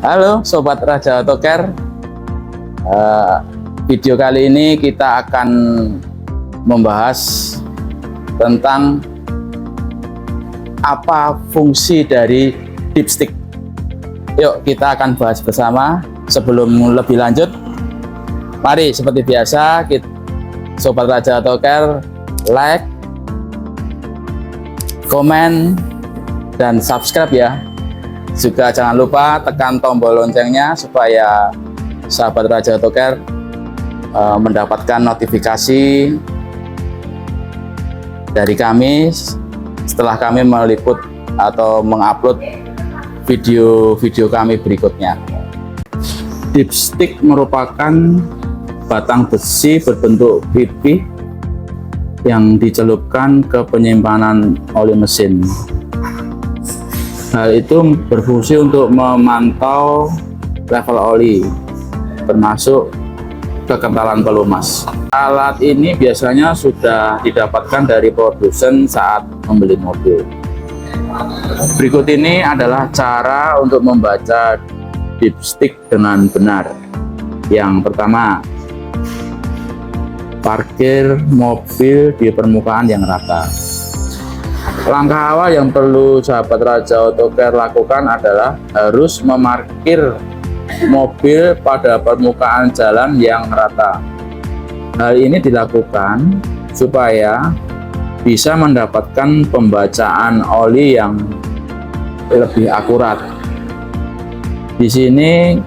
Halo Sobat Raja Autocare. Video kali ini kita akan membahas tentang apa fungsi dari dipstick. Yuk kita akan bahas bersama. Sebelum lebih lanjut, mari seperti biasa Sobat Raja Autocare like, komen, dan subscribe ya. Juga jangan lupa tekan tombol loncengnya supaya sahabat Raja Autocare mendapatkan notifikasi dari kami setelah kami meliput atau mengupload video-video kami berikutnya. Dipstick merupakan batang besi berbentuk pipih yang dicelupkan ke penyimpanan oli mesin. Hal itu berfungsi untuk memantau level oli, termasuk kekentalan pelumas. Alat ini biasanya sudah didapatkan dari produsen saat membeli mobil. Berikut ini adalah cara untuk membaca dipstick dengan benar. Yang pertama, parkir mobil di permukaan yang rata. Langkah awal yang perlu sahabat Raja Autocare lakukan adalah harus memarkir mobil pada permukaan jalan yang rata. Hal ini dilakukan supaya bisa mendapatkan pembacaan oli yang lebih akurat. Di sini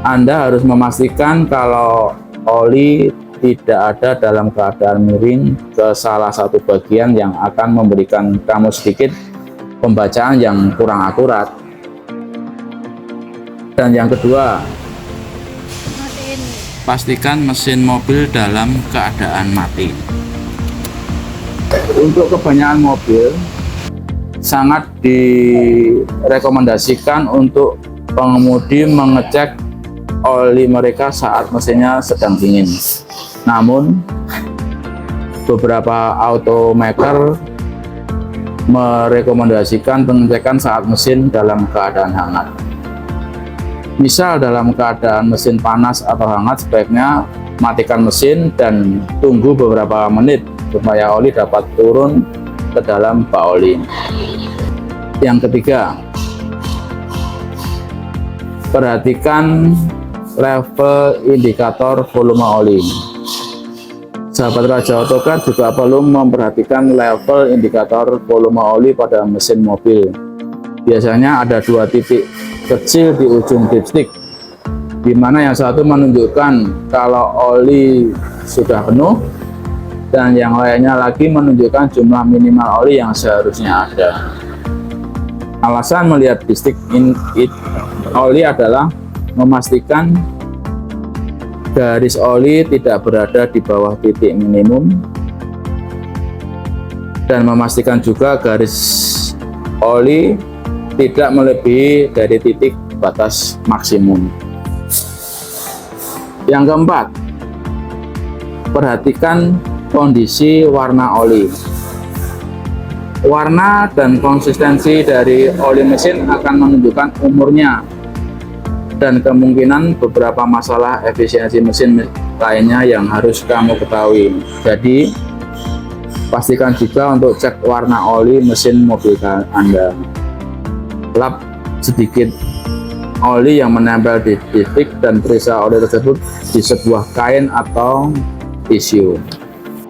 Anda harus memastikan kalau oli tidak ada dalam keadaan miring ke salah satu bagian yang akan memberikan kamu sedikit pembacaan yang kurang akurat. Dan yang kedua, pastikan mesin mobil dalam keadaan mati. Untuk kebanyakan mobil sangat direkomendasikan untuk pengemudi mengecek oli mereka saat mesinnya sedang dingin. Namun beberapa automaker merekomendasikan pengecekan saat mesin dalam keadaan hangat. Misal dalam keadaan mesin panas atau hangat, sebaiknya matikan mesin dan tunggu beberapa menit supaya oli dapat turun ke dalam bak oli. Yang ketiga, perhatikan level indikator volume oli. Sahabat Raja Autocare juga perlu memperhatikan level indikator volume oli pada mesin mobil. Biasanya ada dua titik kecil di ujung dipstick, di mana yang satu menunjukkan kalau oli sudah penuh dan yang lainnya lagi menunjukkan jumlah minimal oli yang seharusnya ada. Alasan melihat dipstick oli adalah memastikan garis oli tidak berada di bawah titik minimum dan memastikan juga garis oli tidak melebihi dari titik batas maksimum. Yang keempat, perhatikan kondisi warna oli. Warna dan konsistensi dari oli mesin akan menunjukkan umurnya dan kemungkinan beberapa masalah efisiensi mesin lainnya yang harus kamu ketahui. Jadi pastikan juga untuk cek warna oli mesin mobil Anda. Lap sedikit oli yang menempel di dipstick dan periksa oli tersebut di sebuah kain atau tisu.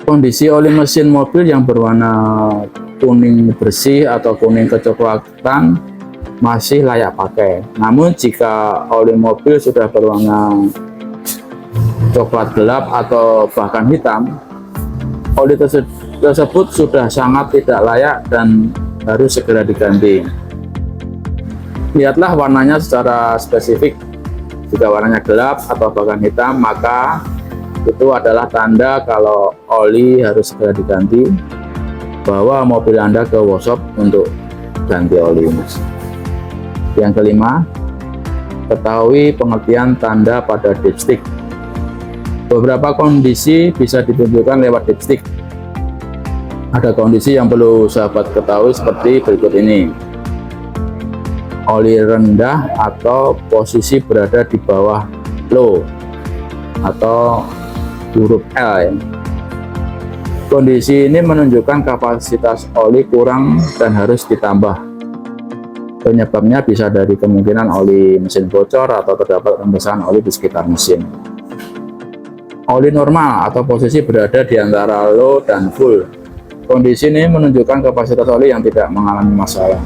Kondisi oli mesin mobil yang berwarna kuning bersih atau kuning kecoklatan masih layak pakai. Namun jika oli mobil sudah berwarna coklat gelap atau bahkan hitam, oli tersebut sudah sangat tidak layak dan harus segera diganti. Lihatlah warnanya secara spesifik. Jika warnanya gelap atau bahkan hitam, maka itu adalah tanda kalau oli harus segera diganti. Bawa mobil Anda ke workshop untuk ganti oli. Yang kelima, ketahui pengertian tanda pada dipstick. Beberapa kondisi bisa ditunjukkan lewat dipstick. Ada kondisi yang perlu sahabat ketahui seperti berikut ini. oli rendah atau posisi berada di bawah low atau huruf L ya. Kondisi ini menunjukkan kapasitas oli kurang dan harus ditambah. Penyebabnya bisa dari kemungkinan oli mesin bocor atau terdapat rembesan oli di sekitar mesin. Oli normal atau posisi berada di antara low dan full. Kondisi ini menunjukkan kapasitas oli yang tidak mengalami masalah.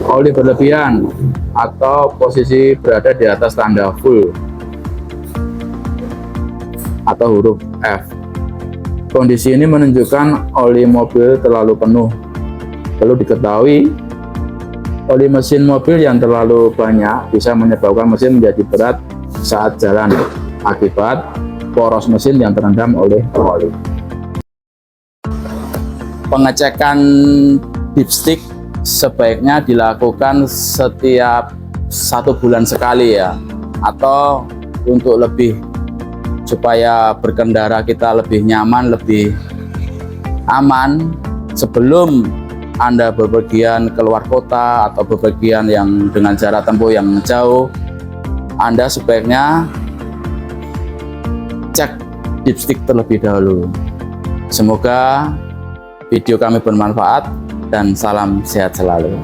Oli berlebihan atau posisi berada di atas tanda full atau huruf F. Kondisi ini menunjukkan oli mobil terlalu penuh. Perlu diketahui, oli mesin mobil yang terlalu banyak bisa menyebabkan mesin menjadi berat saat jalan akibat poros mesin yang terendam oleh oli. Pengecekan dipstick sebaiknya dilakukan setiap 1 bulan sekali ya, atau untuk lebih supaya berkendara kita lebih nyaman, lebih aman sebelum Anda bepergian keluar kota atau bepergian yang dengan jarak tempuh yang jauh. Anda sebaiknya cek dipstick terlebih dahulu. Semoga video kami bermanfaat dan salam sehat selalu.